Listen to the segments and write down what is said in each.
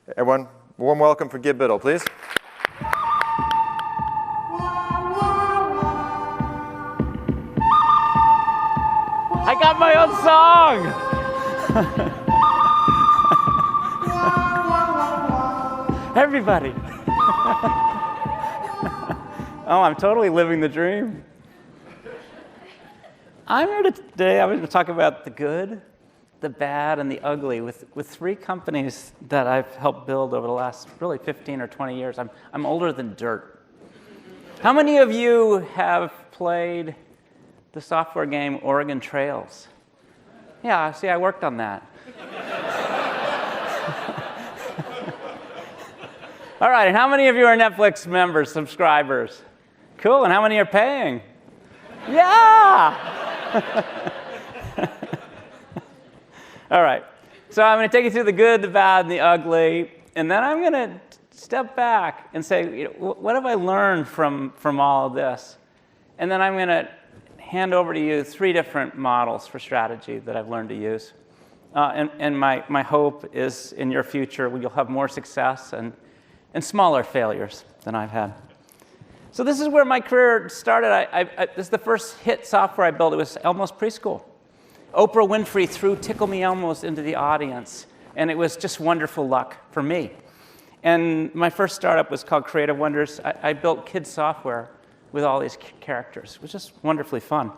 Everyone, warm welcome for Gib Biddle, please. I got my own song! Everybody! Oh, I'm totally living the dream. I'm here today, I'm going to talk about the good, the bad, and the ugly with three companies that I've helped build over the last really 15 or 20 years. I'm older than dirt. How many of you have played the software game Oregon Trails? Yeah, see, I worked on that. All right, and how many of you are Netflix members, subscribers? Cool, and how many are paying? Yeah! All right, so I'm going to take you through the good, the bad, and the ugly, and then I'm going to step back and say, what have I learned from all of this? And then I'm going to hand over to you three different models for strategy that I've learned to use. And my hope is in your future, you'll have more success and smaller failures than I've had. So this is where my career started. This is the first hit software I built. It was Elmo's Preschool. Oprah Winfrey threw Tickle Me Elmo's into the audience, and it was just wonderful luck for me. And my first startup was called Creative Wonders. I built kids software with all these characters. It was just wonderfully fun.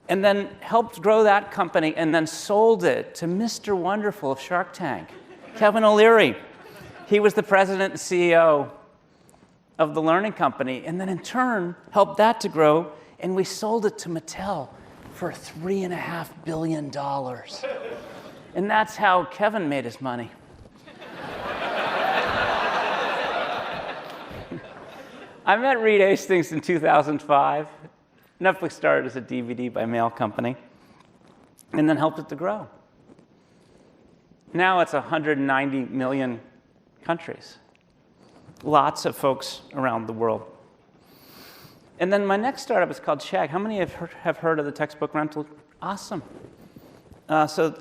And then helped grow that company and then sold it to Mr. Wonderful of Shark Tank, Kevin O'Leary. He was the president and CEO of the Learning Company, and then in turn helped that to grow, and we sold it to Mattel for $3.5 billion. And that's how Kevin made his money. I met Reed Hastings in 2005. Netflix started as a DVD by mail company, and then helped it to grow. Now it's 190 million countries. Lots of folks around the world. And then my next startup is called Chegg. How many have heard of the textbook rental? Awesome. So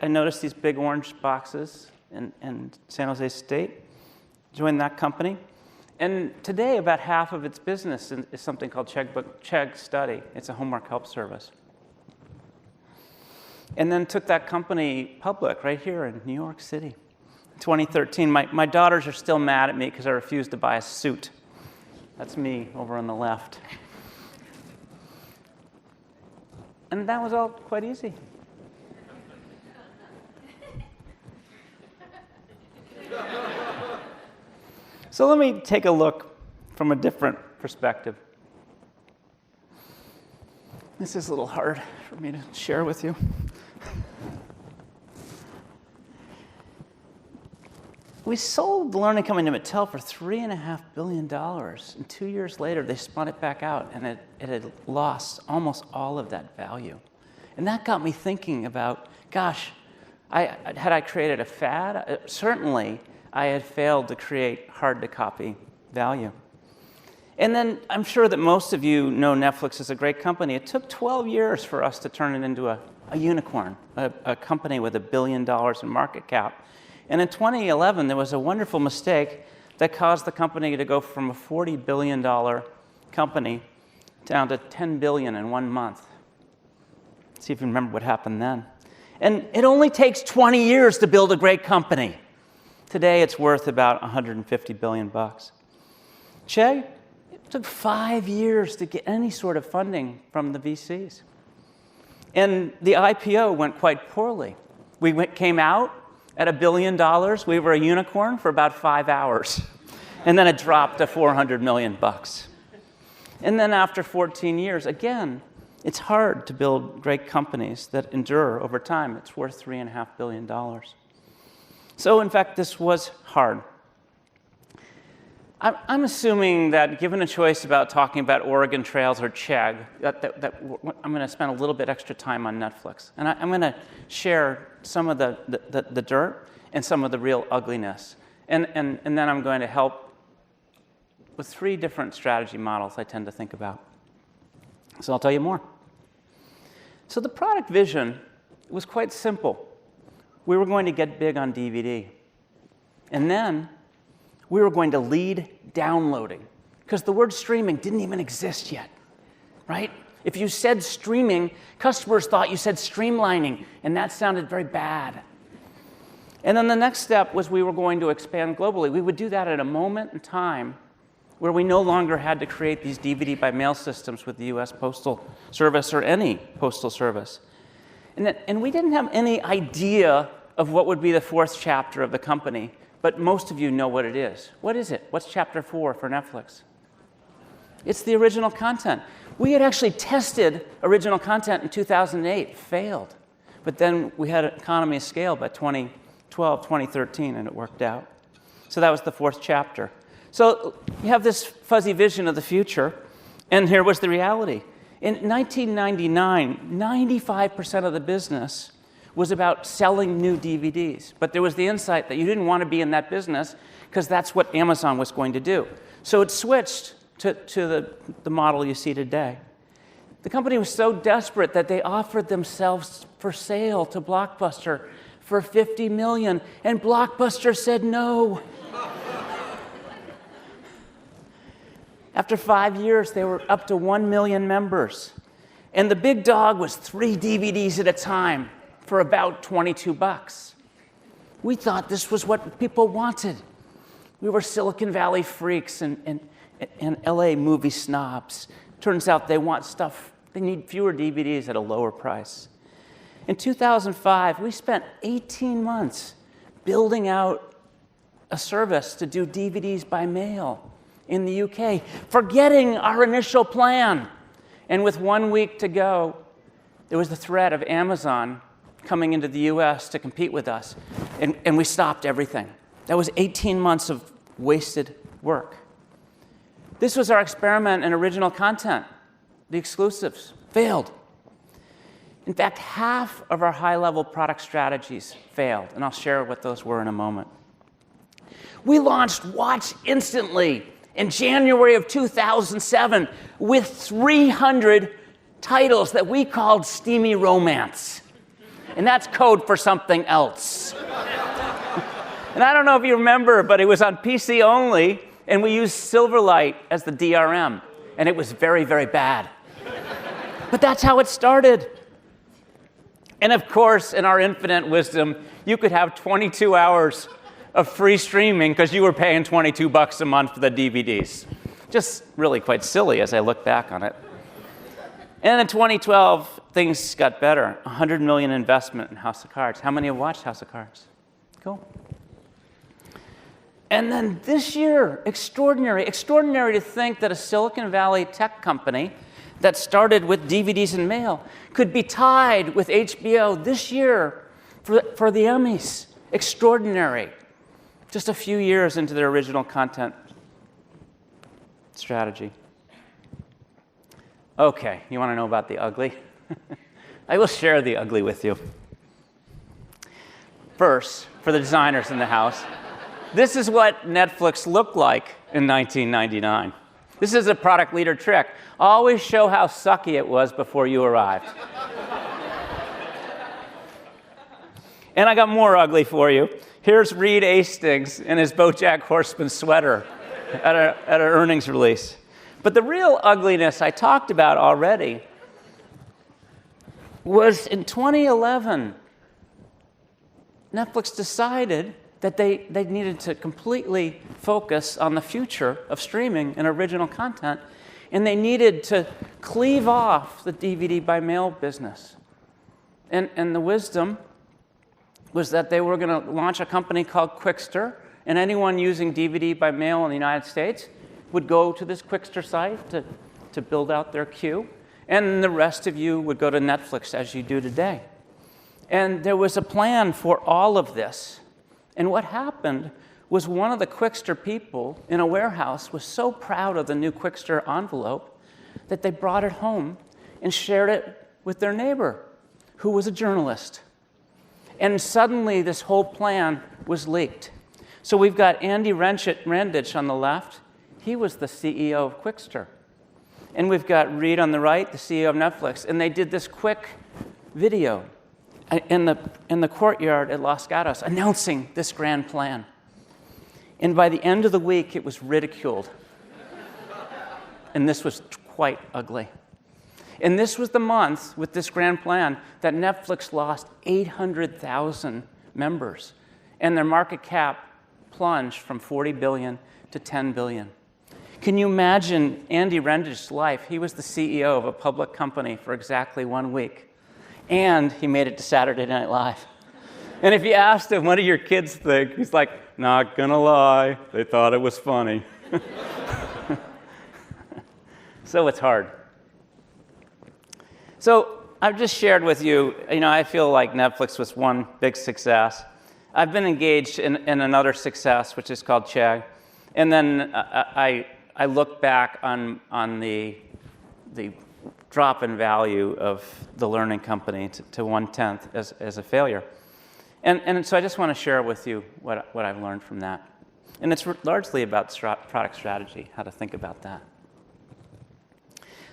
I noticed these big orange boxes in San Jose State. Joined that company. And today, about half of its business is something called Chegg Study. It's a homework help service. And then took that company public right here in New York City. 2013, my daughters are still mad at me because I refused to buy a suit. That's me over on the left. And that was all quite easy. So let me take a look from a different perspective. This is a little hard for me to share with you. We sold the Learning Company to Mattel for $3.5 billion. And 2 years later, they spun it back out, and it had lost almost all of that value. And that got me thinking about, gosh, had I created a fad? Certainly, I had failed to create hard-to-copy value. And then I'm sure that most of you know Netflix is a great company. It took 12 years for us to turn it into a unicorn, a company with $1 billion in market cap. And in 2011, there was a wonderful mistake that caused the company to go from a $40 billion company down to $10 billion in 1 month. Let's see if you remember what happened then. And it only takes 20 years to build a great company. Today, it's worth about $150 billion. Chegg, it took 5 years to get any sort of funding from the VCs. And the IPO went quite poorly. We came out at $1 billion. We were a unicorn for about 5 hours. And then it dropped to $400 million. And then after 14 years, again, it's hard to build great companies that endure over time. It's worth $3.5 billion. So in fact, this was hard. I'm assuming that given a choice about talking about Oregon Trails or Chegg, that I'm going to spend a little bit extra time on Netflix. And I'm going to share some of the dirt and some of the real ugliness. And then I'm going to help with three different strategy models I tend to think about. So I'll tell you more. So the product vision was quite simple. We were going to get big on DVD. And then we were going to lead downloading, because the word streaming didn't even exist yet, right? If you said streaming, customers thought you said streamlining, and that sounded very bad. And then the next step was we were going to expand globally. We would do that at a moment in time where we no longer had to create these DVD by mail systems with the US Postal Service or any postal service. And we didn't have any idea of what would be the fourth chapter of the company, but most of you know what it is. What is it? What's chapter 4 for Netflix? It's the original content. We had actually tested original content in 2008, failed. But then we had an economy of scale by 2012, 2013, and it worked out. So that was the fourth chapter. So you have this fuzzy vision of the future, and here was the reality. In 1999, 95% of the business was about selling new DVDs. But there was the insight that you didn't want to be in that business because that's what Amazon was going to do. So it switched to the model you see today. The company was so desperate that they offered themselves for sale to Blockbuster for $50 million, and Blockbuster said no. After 5 years, they were up to 1 million members. And the big dog was 3 DVDs at a time for about $22. We thought this was what people wanted. We were Silicon Valley freaks and LA movie snobs. Turns out they want stuff, they need fewer DVDs at a lower price. In 2005, we spent 18 months building out a service to do DVDs by mail in the UK, forgetting our initial plan. And with 1 week to go, there was the threat of Amazon coming into the US to compete with us, and we stopped everything. That was 18 months of wasted work. This was our experiment in original content. The exclusives failed. In fact, half of our high-level product strategies failed, and I'll share what those were in a moment. We launched Watch Instantly in January of 2007 with 300 titles that we called steamy romance. And that's code for something else. And I don't know if you remember, but it was on PC only, and we used Silverlight as the DRM, and it was very, very bad. But that's how it started. And of course, in our infinite wisdom, you could have 22 hours of free streaming because you were paying $22 a month for the DVDs. Just really quite silly as I look back on it. And in 2012, things got better. $100 million investment in House of Cards. How many have watched House of Cards? Cool. And then this year, extraordinary to think that a Silicon Valley tech company that started with DVDs and mail could be tied with HBO this year for the Emmys. Extraordinary. Just a few years into their original content strategy. Okay, you want to know about the ugly? I will share the ugly with you. First, for the designers in the house, this is what Netflix looked like in 1999. This is a product leader trick. Always show how sucky it was before you arrived. And I got more ugly for you. Here's Reed Hastings in his BoJack Horseman sweater at an earnings release. But the real ugliness I talked about already was in 2011, Netflix decided that they needed to completely focus on the future of streaming and original content, and they needed to cleave off the DVD by mail business. And the wisdom was that they were going to launch a company called Quickster, and anyone using DVD by mail in the United States would go to this Quickster site to build out their queue, and the rest of you would go to Netflix as you do today. And there was a plan for all of this. And what happened was one of the Quickster people in a warehouse was so proud of the new Quickster envelope that they brought it home and shared it with their neighbor, who was a journalist. And suddenly, this whole plan was leaked. So we've got Andy Rendich on the left. He was the CEO of Quickster. And we've got Reed on the right, the CEO of Netflix. And they did this quick video in the courtyard at Los Gatos announcing this grand plan. And by the end of the week, it was ridiculed. And this was quite ugly. And this was the month, with this grand plan, that Netflix lost 800,000 members. And their market cap plunged from 40 billion to 10 billion. Can you imagine Andy Rendich's life? He was the CEO of a public company for exactly 1 week. And he made it to Saturday Night Live. And if you asked him, what do your kids think? He's like, not gonna lie, they thought it was funny. So it's hard. So I've just shared with you, I feel like Netflix was one big success. I've been engaged in another success, which is called Chegg. And then I look back on the drop in value of the learning company to 1/10 as a failure. And so I just want to share with you what I've learned from that. And it's largely about product strategy, how to think about that.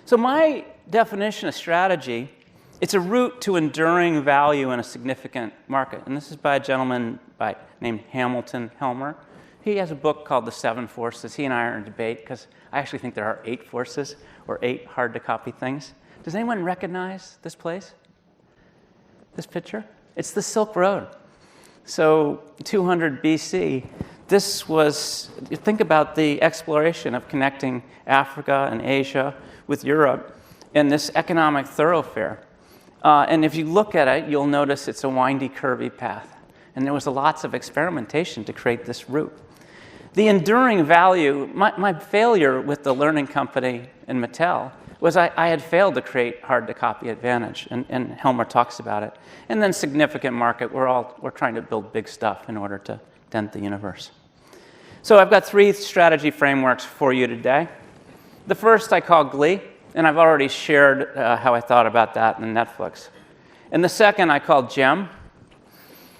So my definition of strategy, it's a route to enduring value in a significant market. And this is by a gentleman named Hamilton Helmer. He has a book called The Seven Forces. He and I are in debate because I actually think there are 8 forces or 8 hard-to-copy things. Does anyone recognize this place? This picture? It's the Silk Road. So 200 BC, this was, think about the exploration of connecting Africa and Asia with Europe in this economic thoroughfare. And if you look at it, you'll notice it's a windy, curvy path. And there was lots of experimentation to create this route. The enduring value, my failure with the learning company in Mattel was I had failed to create hard-to-copy advantage, and Helmer talks about it. And then significant market, we're trying to build big stuff in order to dent the universe. So I've got 3 strategy frameworks for you today. The first I call Glee, and I've already shared how I thought about that in Netflix. And the second I call GEM,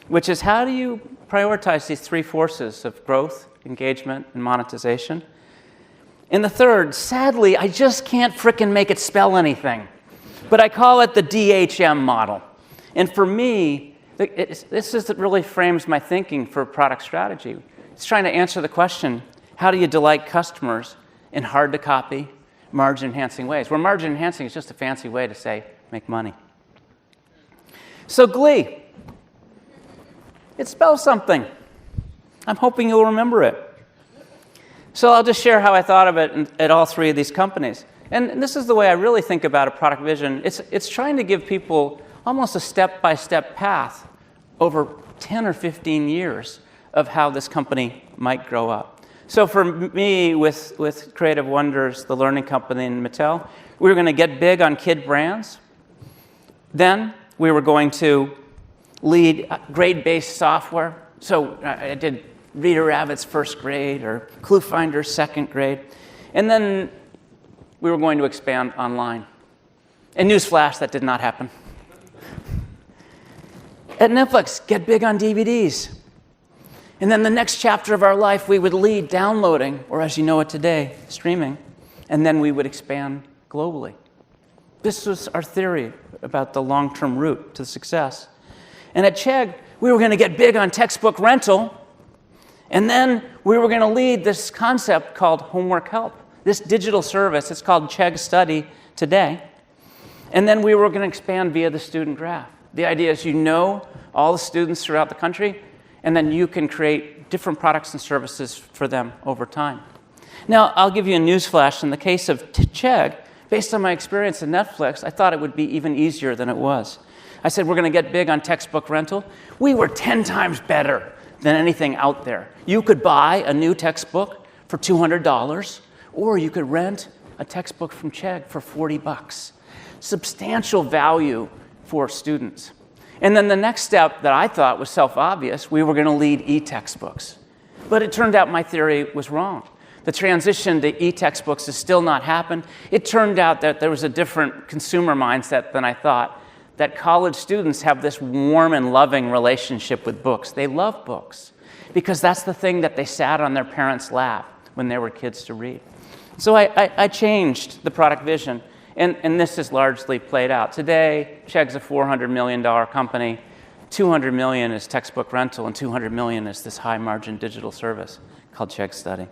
which is how do you prioritize these 3 forces of growth, engagement, and monetization? And the third, sadly, I just can't frickin' make it spell anything. But I call it the DHM model. And for me, this is what really frames my thinking for product strategy. It's trying to answer the question, how do you delight customers in hard-to-copy, margin-enhancing ways? Where margin-enhancing is just a fancy way to say, make money. So Glee, it spells something. I'm hoping you'll remember it. So I'll just share how I thought of it at all 3 of these companies. And this is the way I really think about a product vision. It's trying to give people almost a step-by-step path over 10 or 15 years of how this company might grow up. So for me, with Creative Wonders, the learning company in Mattel, we were going to get big on kid brands. Then we were going to lead grade-based software. So I did Reader Rabbit's first grade or Clue Finder's second grade. And then we were going to expand online. And newsflash, that did not happen. At Netflix, get big on DVDs. And then the next chapter of our life, we would lead downloading, or as you know it today, streaming. And then we would expand globally. This was our theory about the long-term route to success. And at Chegg, we were going to get big on textbook rental. And then we were going to lead this concept called homework help, this digital service. It's called Chegg Study today. And then we were going to expand via the student graph. The idea is you know all the students throughout the country, and then you can create different products and services for them over time. Now, I'll give you a newsflash. In the case of Chegg, based on my experience at Netflix, I thought it would be even easier than it was. I said, we're going to get big on textbook rental. We were 10 times better than anything out there. You could buy a new textbook for $200, or you could rent a textbook from Chegg for $40. Substantial value for students. And then the next step that I thought was self-obvious, we were going to lead e-textbooks. But it turned out my theory was wrong. The transition to e-textbooks has still not happened. It turned out that there was a different consumer mindset than I thought, that college students have this warm and loving relationship with books. They love books because that's the thing that they sat on their parents' lap when they were kids to read. So I changed the product vision, and this has largely played out. Today, Chegg's a $400 million company. $200 million is textbook rental, and $200 million is this high-margin digital service called Chegg Study.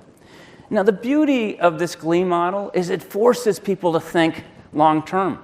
Now, the beauty of this Glee model is it forces people to think long-term.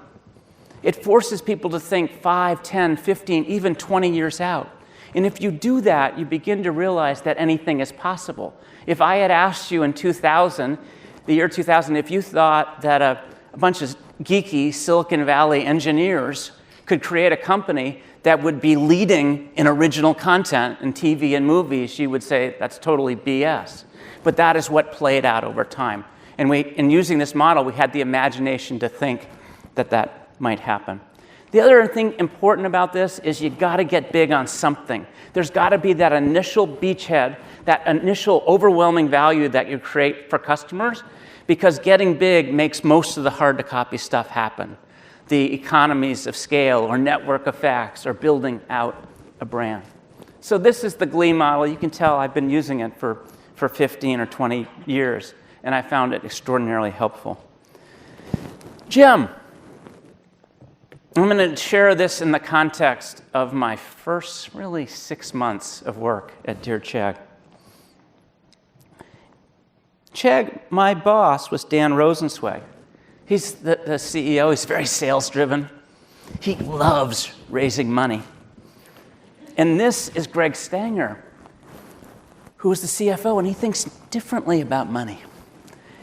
It forces people to think 5, 10, 15, even 20 years out. And if you do that, you begin to realize that anything is possible. If I had asked you in 2000, the year 2000, if you thought that a bunch of geeky Silicon Valley engineers could create a company that would be leading in original content in TV and movies, you would say that's totally BS. But that is what played out over time. And in using this model, we had the imagination to think that that might happen. The other thing important about this is you got to get big on something. There's got to be that initial beachhead, that initial overwhelming value that you create for customers, because getting big makes most of the hard-to-copy stuff happen. The economies of scale or network effects or building out a brand. So this is the Glee model. You can tell I've been using it for 15 or 20 years, and I found it extraordinarily helpful. Jim. I'm going to share this in the context of my first, really, 6 months of work at Dear Chegg. Chegg, my boss was Dan Rosenzweig. He's the CEO. He's very sales-driven. He loves raising money. And this is Greg Stanger, who is the CFO, and he thinks differently about money.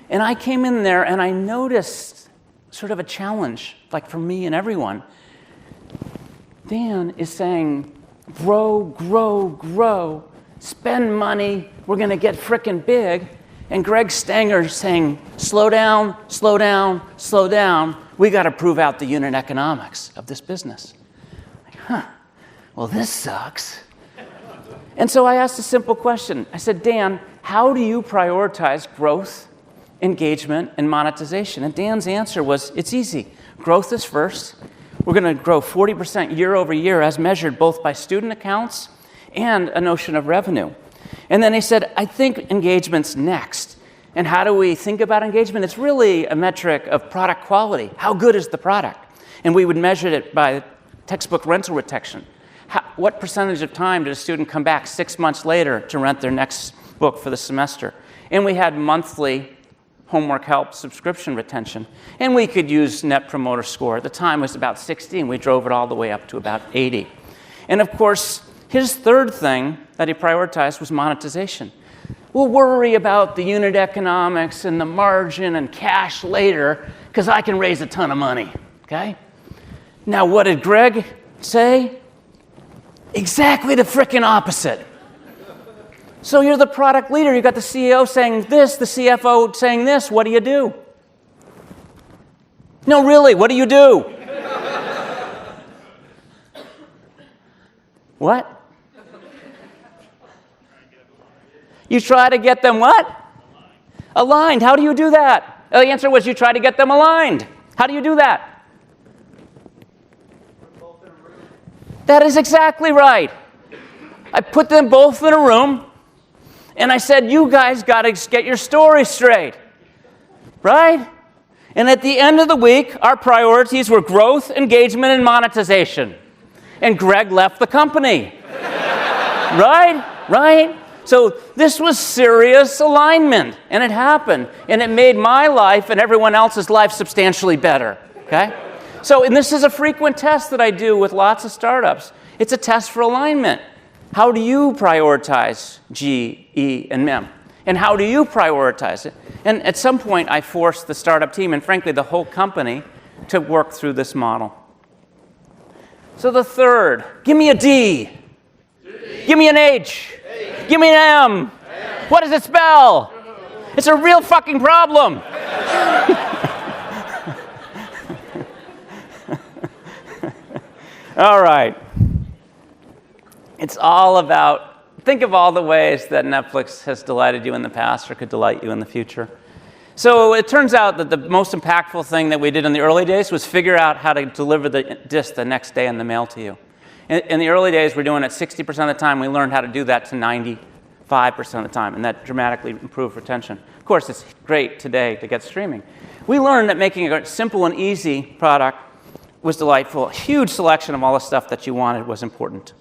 And I came in there, and I noticed sort of a challenge, like for me and everyone. Dan is saying, grow, grow, grow, spend money, we're going to get frickin' big. And Greg Stanger is saying, slow down, slow down, slow down. We got to prove out the unit economics of this business. Like, well, this sucks. And so I asked a simple question. I said, Dan, how do you prioritize growth, engagement, and monetization? And Dan's answer was, it's easy. Growth is first. We're going to grow 40% year over year as measured both by student accounts and a notion of revenue. And then he said, I think engagement's next. And how do we think about engagement? It's really a metric of product quality. How good is the product? And we would measure it by textbook rental retention. What percentage of time did a student come back 6 months later to rent their next book for the semester? And we had monthly homework help subscription retention. And we could use Net Promoter Score. At the time it was about 60, and we drove it all the way up to about 80. And of course, his third thing that he prioritized was monetization. We'll worry about the unit economics and the margin and cash later, because I can raise a ton of money, okay? Now, what did Greg say? Exactly the frickin' opposite. So you're the product leader. You got the CEO saying this, the CFO saying this. What do you do? No, really, what do you do? What? You try to get them what? Aligned. How do you do that? The answer was you try to get them aligned. How do you do that? That is exactly right. I put them both in a room, and I said, you guys got to get your story straight, right? And at the end of the week, our priorities were growth, engagement, and monetization. And Greg left the company, right? So this was serious alignment, and it happened. And it made my life and everyone else's life substantially better, okay? So, and this is a frequent test that I do with lots of startups. It's a test for alignment. How do you prioritize G, E, and MEM? And how do you prioritize it? And at some point, I forced the startup team, and frankly, the whole company, to work through this model. So the third, give me a D. Give me an H. Give me an M. What does it spell? It's a real fucking problem. All right. It's all about, think of all the ways that Netflix has delighted you in the past or could delight you in the future. So it turns out that the most impactful thing that we did in the early days was figure out how to deliver the disc the next day in the mail to you. In the early days, we're doing it 60% of the time. We learned how to do that to 95% of the time, and that dramatically improved retention. Of course, it's great today to get streaming. We learned that making a simple and easy product was delightful. A huge selection of all the stuff that you wanted was important.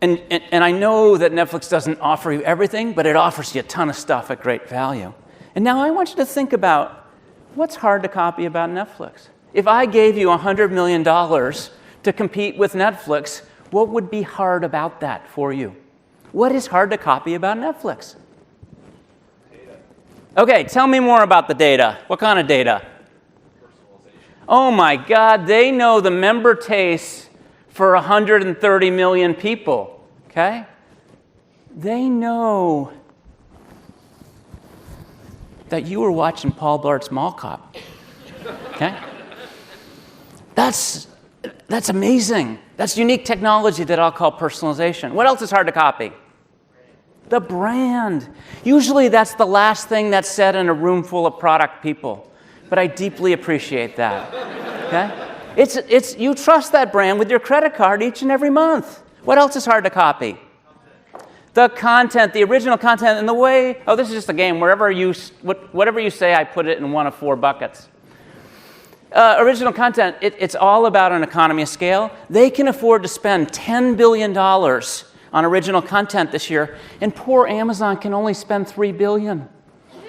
And I know that Netflix doesn't offer you everything, but it offers you a ton of stuff at great value. And now I want you to think about what's hard to copy about Netflix. If I gave you $100 million to compete with Netflix, what would be hard about that for you? What is hard to copy about Netflix? Data. Okay, tell me more about the data. What kind of data? Personalization. Oh my God, they know the member tastes for 130 million people, okay? They know that you were watching Paul Blart's Mall Cop, okay? That's amazing. That's unique technology that I'll call personalization. What else is hard to copy? The brand. Usually that's the last thing that's said in a room full of product people, but I deeply appreciate that, okay? It's you trust that brand with your credit card each and every month. What else is hard to copy? The content, the original content, and the way, this is just a game. Whatever you say, I put it in one of 4 buckets. Original content, it's all about an economy of scale. They can afford to spend $10 billion on original content this year, and poor Amazon can only spend $3 billion,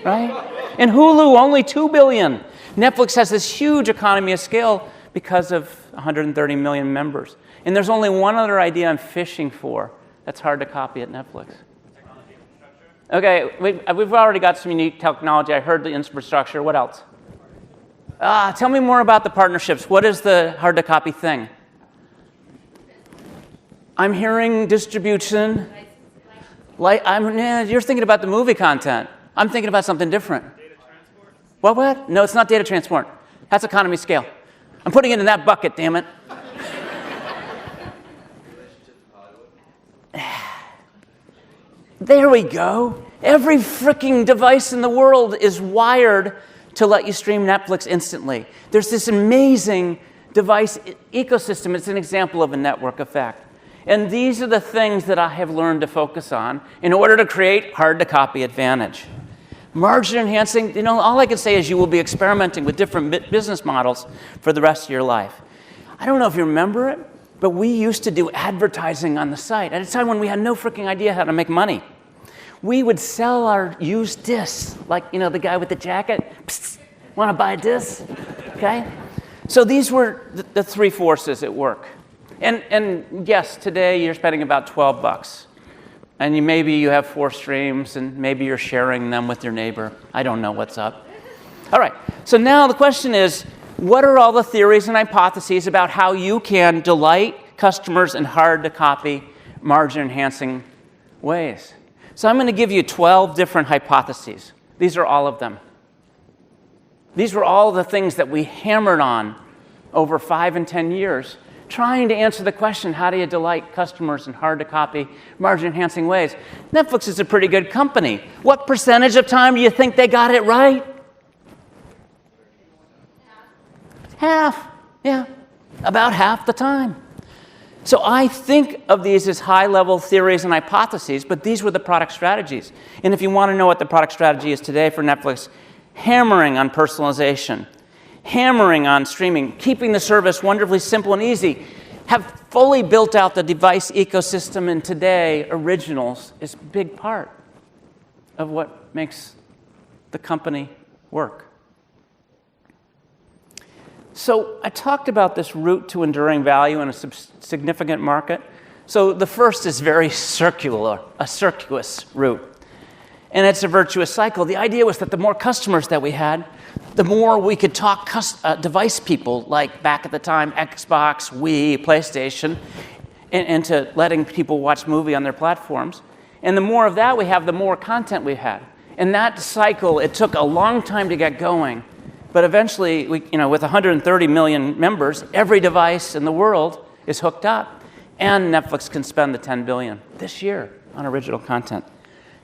right? And Hulu, only $2 billion. Netflix has this huge economy of scale because of 130 million members. And there's only one other idea I'm fishing for that's hard to copy at Netflix. Technology infrastructure. Okay, we've already got some unique technology. I heard the infrastructure. What else? Tell me more about the partnerships. What is the hard to copy thing? I'm hearing distribution. You're thinking about the movie content. I'm thinking about something different. Data transport. What? No, it's not data transport. That's economy scale. I'm putting it in that bucket, damn it. There we go. Every freaking device in the world is wired to let you stream Netflix instantly. There's this amazing device ecosystem. It's an example of a network effect. And these are the things that I have learned to focus on in order to create hard-to-copy advantage. Margin enhancing, all I can say is you will be experimenting with different business models for the rest of your life. I don't know if you remember it, but we used to do advertising on the site at a time when we had no freaking idea how to make money. We would sell our used discs, like, the guy with the jacket. Psst, want to buy a disc? Okay? So these were the 3 forces at work. And yes, today you're spending about $12. And maybe you have 4 streams, and maybe you're sharing them with your neighbor. I don't know what's up. All right, so now the question is, what are all the theories and hypotheses about how you can delight customers in hard-to-copy, margin-enhancing ways? So I'm going to give you 12 different hypotheses. These are all of them. These were all the things that we hammered on over 5 and 10 years, trying to answer the question, how do you delight customers in hard-to-copy, margin-enhancing ways? Netflix is a pretty good company. What percentage of time do you think they got it right? Half. Yeah, about half the time. So I think of these as high-level theories and hypotheses, but these were the product strategies. And if you want to know what the product strategy is today for Netflix, hammering on personalization, hammering on streaming, keeping the service wonderfully simple and easy, have fully built out the device ecosystem, and today originals is a big part of what makes the company work. So I talked about this route to enduring value in a significant market. So the first is very circular, a circuitous route. And it's a virtuous cycle. The idea was that the more customers that we had, the more we could talk device people, like back at the time, Xbox, Wii, PlayStation, into letting people watch movie on their platforms. And the more of that we have, the more content we had. And that cycle, it took a long time to get going. But eventually, with 130 million members, every device in the world is hooked up. And Netflix can spend the $10 billion this year on original content.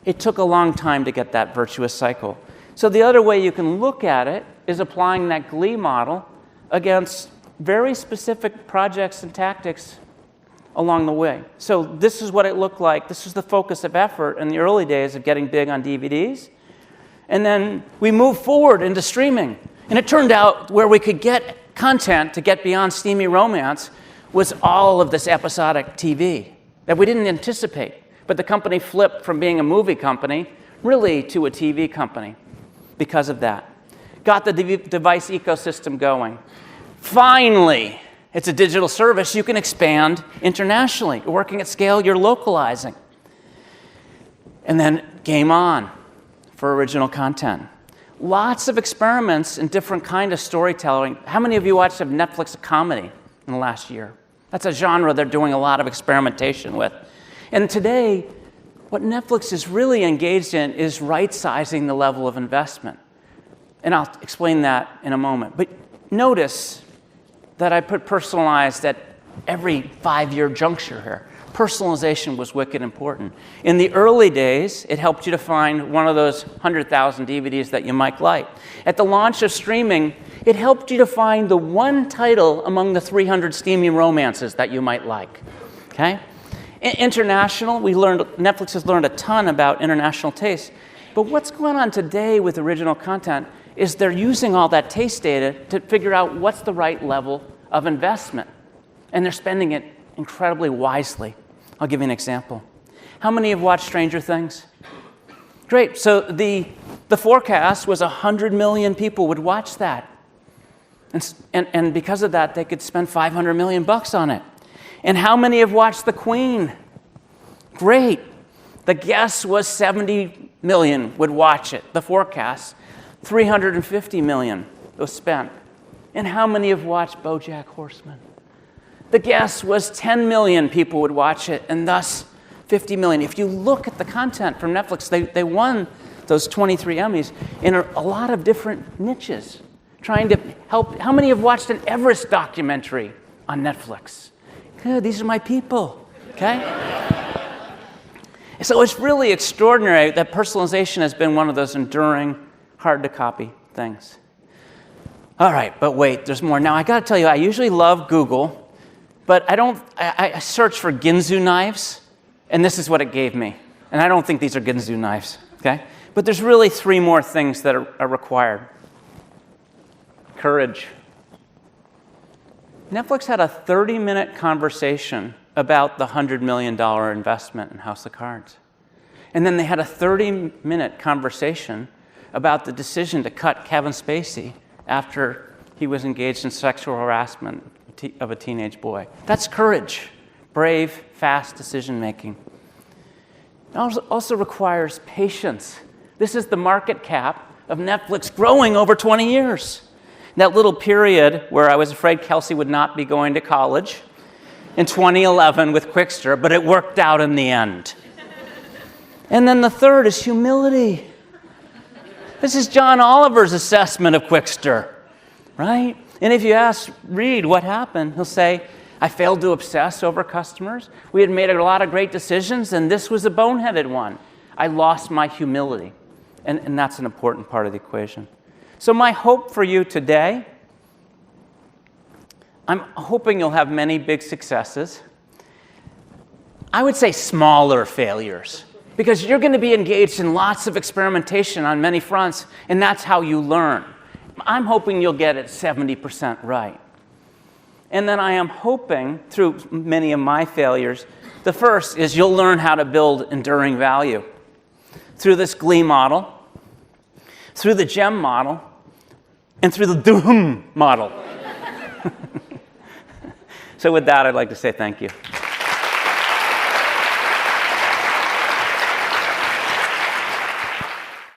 It took a long time to get that virtuous cycle. So the other way you can look at it is applying that Glee model against very specific projects and tactics along the way. So this is what it looked like. This was the focus of effort in the early days of getting big on DVDs. And then we moved forward into streaming. And it turned out where we could get content to get beyond steamy romance was all of this episodic TV. that we didn't anticipate. But the company flipped from being a movie company really to a TV company because of that. Got the device ecosystem going. Finally, it's a digital service. You can expand internationally. You're working at scale, you're localizing. And then game on for original content. Lots of experiments in different kind of storytelling. How many of you watched a Netflix comedy in the last year? That's a genre they're doing a lot of experimentation with. And today, what Netflix is really engaged in is right-sizing the level of investment. And I'll explain that in a moment. But notice that I put personalized at every 5-year juncture here. Personalization was wicked important. In the early days, it helped you to find one of those 100,000 DVDs that you might like. At the launch of streaming, it helped you to find the one title among the 300 steamy romances that you might like. Okay? International, Netflix has learned a ton about international taste. But what's going on today with original content is they're using all that taste data to figure out what's the right level of investment. And they're spending it incredibly wisely. I'll give you an example. How many have watched Stranger Things? Great. So the forecast was 100 million people would watch that. And because of that, they could spend $500 million on it. And how many have watched The Queen? Great. The guess was 70 million would watch it. The forecast, 350 million was spent. And how many have watched BoJack Horseman? The guess was 10 million people would watch it, and thus 50 million. If you look at the content from Netflix, they won those 23 Emmys in a lot of different niches, trying to help. How many have watched an Everest documentary on Netflix? Good, these are my people, okay? So it's really extraordinary that personalization has been one of those enduring, hard-to-copy things. All right, but wait, there's more. Now, I got to tell you, I usually love Google, but I searched for Ginsu knives, and this is what it gave me. And I don't think these are Ginsu knives, okay? But there's really 3 more things that are required. Courage. Netflix had a 30-minute conversation about the $100 million investment in House of Cards. And then they had a 30-minute conversation about the decision to cut Kevin Spacey after he was engaged in sexual harassment of a teenage boy. That's courage. Brave, fast decision-making. It also requires patience. This is the market cap of Netflix growing over 20 years. That little period where I was afraid Kelsey would not be going to college in 2011 with Quickster, but it worked out in the end. And then the third is humility. This is John Oliver's assessment of Quickster, right? And if you ask Reed what happened, he'll say, I failed to obsess over customers. We had made a lot of great decisions, and this was a boneheaded one. I lost my humility. And that's an important part of the equation. So my hope for you today, I'm hoping you'll have many big successes. I would say smaller failures, because you're going to be engaged in lots of experimentation on many fronts, and that's how you learn. I'm hoping you'll get it 70% right. And then I am hoping, through many of my failures, the first is you'll learn how to build enduring value through this Glee model, through the GEM model, and through the Doom model. So with that, I'd like to say thank you.